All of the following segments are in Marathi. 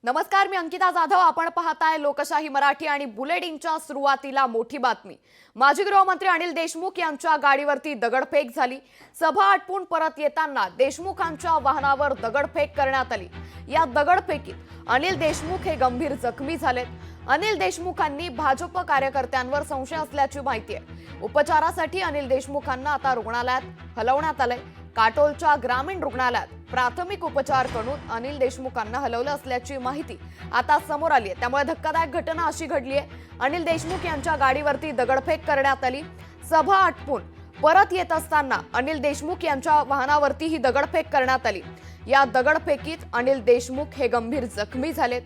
नमस्कार, मी अंकिता जाधव. आपण पाहताय लोकशाही मराठी आणि बुलेटिनच्या सुरुवातीला मोठी बातमी. माजी गृहमंत्री अनिल देशमुख यांच्या गाडीवरती दगडफेक झाली. सभा आटपून परत येताना देशमुखांच्या वाहनावर दगडफेक करण्यात आली. या दगडफेकीत अनिल देशमुख हे गंभीर जखमी झालेत. अनिल देशमुखांनी भाजप कार्यकर्त्यांवर संशय असल्याची माहिती आहे. उपचारासाठी अनिल देशमुखांना आता रुग्णालयात हलवण्यात आलंय. काटोलच्या ग्रामीण रुग्णालयात प्राथमिक उपचार करून अनिल देशमुखांना हलवलं असल्याची माहिती आता समोर आली आहे. त्यामुळे धक्कादायक घटना अशी घडली आहे. अनिल देशमुख यांच्या गाडीवरती दगडफेक करण्यात आली. सभा आटपून परत येत असताना अनिल देशमुख यांच्या वाहनावरती ही दगडफेक करण्यात आली. या दगडफेकीत अनिल देशमुख हे गंभीर जखमी झालेत.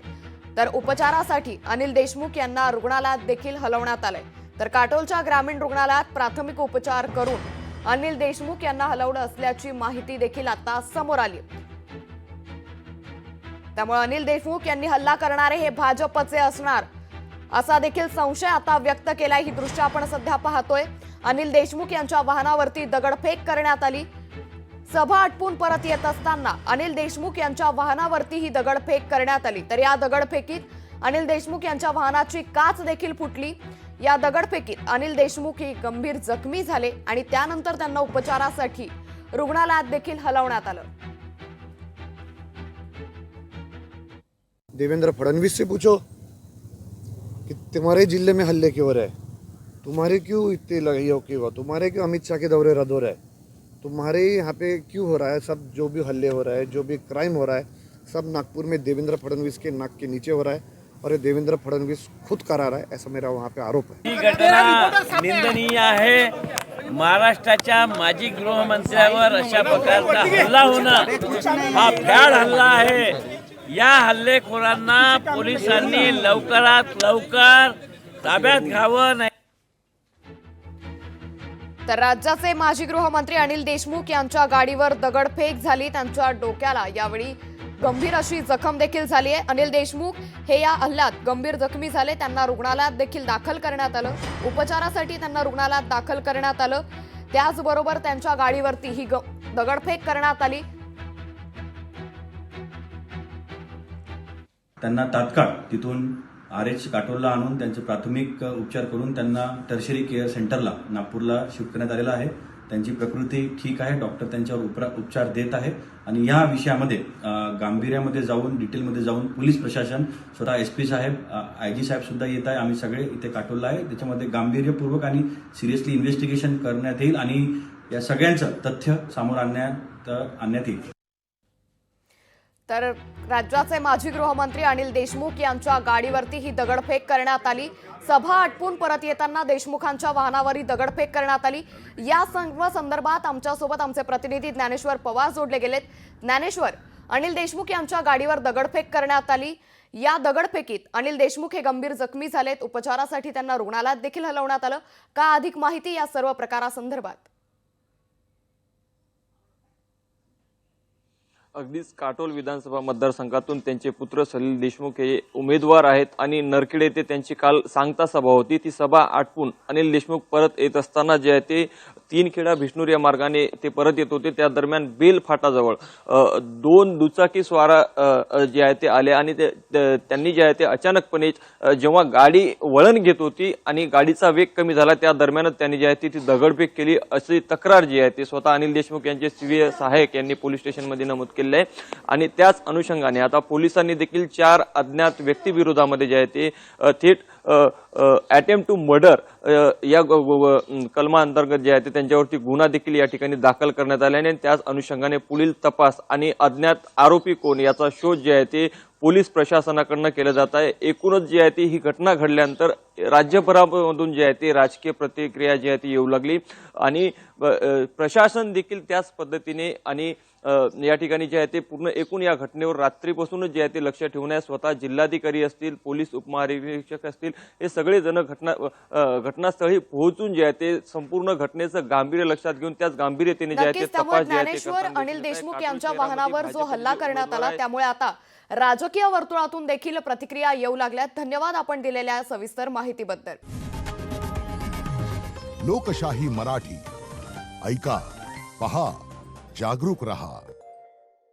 तर उपचारासाठी अनिल देशमुख यांना रुग्णालयात देखील हलवण्यात आलंय. तर काटोलच्या ग्रामीण रुग्णालयात प्राथमिक उपचार करून अनिल देशमुख यांना हलवलं असल्याची माहिती देखील आता समोर आली. त्यामुळे अनिल देशमुख यांनी हल्ला करणारे हे भाजपचे असणार असा देखील संशय आता व्यक्त केलाय. ही दृश्य आपण सध्या पाहतोय. अनिल देशमुख यांच्या वाहनावरती दगडफेक करण्यात आली. सभा आटपून परत येत असताना अनिल देशमुख यांच्या वाहनावरती ही दगडफेक करण्यात आली. तर या दगडफेकीत अनिल देशमुख यांच्या वाहनाची काच देखील फुटली. या दगडफेकीत अनिल देशमुख हे गंभीर जखमी झाले आणि त्यानंतर त्यांना उपचारासाठी रुग्णालयात देखील हलवण्यात आलं. देवेंद्र फडणवीस से पूछो कि तुम्हारे जिले में हल्ले क्यों हो रहे हैं, तुम्हारे क्यों इतने लगे हो, तुम्हारे क्यों अमित शाह के दौरे रद्द हो रहे हैं, तुम्हारे यहाँ पे क्यों हो रहा है सब, जो भी हल्ले हो रहा है, जो भी क्राइम हो रहा है, सब नागपुर में देवेंद्र फडणवीस के नाक के नीचे हो रहा है और ये देवेंद्र फडणवीस खुद करा रहा है, ऐसा मेरा वहाँ पे आरोप है. ही घटना निंदनीय आहे. महाराष्ट्राच्या माजी गृहमंत्र्यावर अशा प्रकारचा हल्ला होणं हा भ्याड हल्ला आहे. या हल्लेखोरांना पोलिसांनी लवकरात लवकर ताब्यात घ्यावं. नाही तर राज्याचे माजी गृहमंत्री अनिल देशमुख यांच्या गाडीवर दगडफेक झाली. त्यांच्या डोक्याला यावेळी गंभीर अशी जखम देखील झाली आहे. अनिल देशमुख हे या हल्ल्यात गंभीर जखमी झाले. त्यांना रुग्णालयात देखील दाखल करण्यात आलं. उपचारासाठी त्यांना रुग्णालयात दाखल करण्यात आलं. त्याचबरोबर त्यांच्या गाडीवरती ही दगडफेक करण्यात आली. त्यांना तात्काळ तिथून RH काटोलला आणून त्यांचे प्राथमिक उपचार करून त्यांना टर्शरी केअर सेंटरला नागपूरला शिफ्ट करण्यात आलेला आहे. त्यांची प्रकृती ठीक आहे. डॉक्टर त्यांच्यावर उपचार देत आहे आणि या विषयामध्ये गांभीर्यामध्ये जाऊन डिटेलमध्ये जाऊन पोलीस प्रशासन स्वतः SP साहेब IG साहेब सुद्धा येत आहे. आम्ही सगळे इथे काटोलला आहे. त्याच्यामध्ये गांभीर्यपूर्वक आणि सिरियसली इन्व्हेस्टिगेशन करण्यात येईल आणि या सगळ्यांचं तथ्य समोर आणण्यात येईल. तर राज्याचे माजी गृहमंत्री अनिल देशमुख यांच्या गाडीवरती ही दगडफेक करण्यात आली. सभा आटपून परत येताना देशमुखांच्या वाहनावर ही दगडफेक करण्यात आली. या सर्व संदर्भात आमच्यासोबत आमचे प्रतिनिधी ज्ञानेश्वर पवार जोडले गेलेत. ज्ञानेश्वर, अनिल देशमुख यांच्या गाडीवर दगडफेक करण्यात आली. या दगडफेकीत अनिल देशमुख हे गंभीर जखमी झालेत. उपचारासाठी त्यांना रुग्णालयात देखील हलवण्यात आलं. का अधिक माहिती या सर्व प्रकारासंदर्भात? अगदीच काटोल विधानसभा मतदारसंघातून त्यांचे पुत्र सलील देशमुख हे उमेदवार आहेत आणि नरखेड येथे त्यांची काल सांगता सभा होती. ती सभा आटपून अनिल देशमुख परत येत असताना जे आहे ते 3 खेडा भिष्णूर या मार्गाने ते परत येत होते. त्या दरम्यान बेल फाटाजवळ 2 दुचाकी स्वार जे आहे ते आले आणि त्यांनी जे आहे ते अचानकपणे जेव्हा गाडी वळण घेत होती आणि गाडीचा वेग कमी झाला त्या दरम्यानच त्यांनी जे आहे ती दगडफेक केली अशी तक्रार जी आहे ती स्वतः अनिल देशमुख यांचे CVS सहाय्यक यांनी पोलीस स्टेशनमध्ये नमूद केली आहे. आणि त्याच अनुषंगाने आता पोलिसांनी देखील 4 अज्ञात व्यक्तीविरोधामध्ये जे आहे ते थेट अटेम्प्ट टू मर्डर या कलमा अंतर्गत जे आहे ते त्यांच्यावरती गुन्हा देखील या ठिकाणी दाखल करण्यात आला आहे. आणि त्याच अनुषंगाने पुढील तपास आणि अज्ञात आरोपी कोण याचा शोध जे आहे ते पोलीस प्रशासनाकडून केला जात आहे. एकूणच जी आहे ती ही घटना घडल्यानंतर राज्यभरामधून जे आहे ते राजकीय प्रतिक्रिया जी आहे ती येऊ लागली आणि प्रशासन देखील त्याच पद्धतीने आणि या ठिकाणी जे आहे ते पूर्ण एकूण या घटनेवर रात्रीपासूनच जे आहे ते लक्ष ठेवून आहे. स्वतः जिल्हाधिकारी असतील, पोलीस उपमहानिरीक्षक असतील, हे सगळे जण घटनास्थळी पोहोचून जे आहे ते संपूर्ण घटनेचं गांभीर्य लक्षात घेऊन त्याच गांभीर्यतेने जे आहे ते तपास जे आहे ते अनिल देशमुख यांच्या वाहनावर जो हल्ला करण्यात आला त्यामुळे आता राजकीय वर्तुळातून देखील प्रतिक्रिया येऊ लागल्यात. धन्यवाद आपण दिलेल्या सविस्तर माहितीबद्दल. लोकशाही मराठी ऐका, पहा, जागरूक रहा.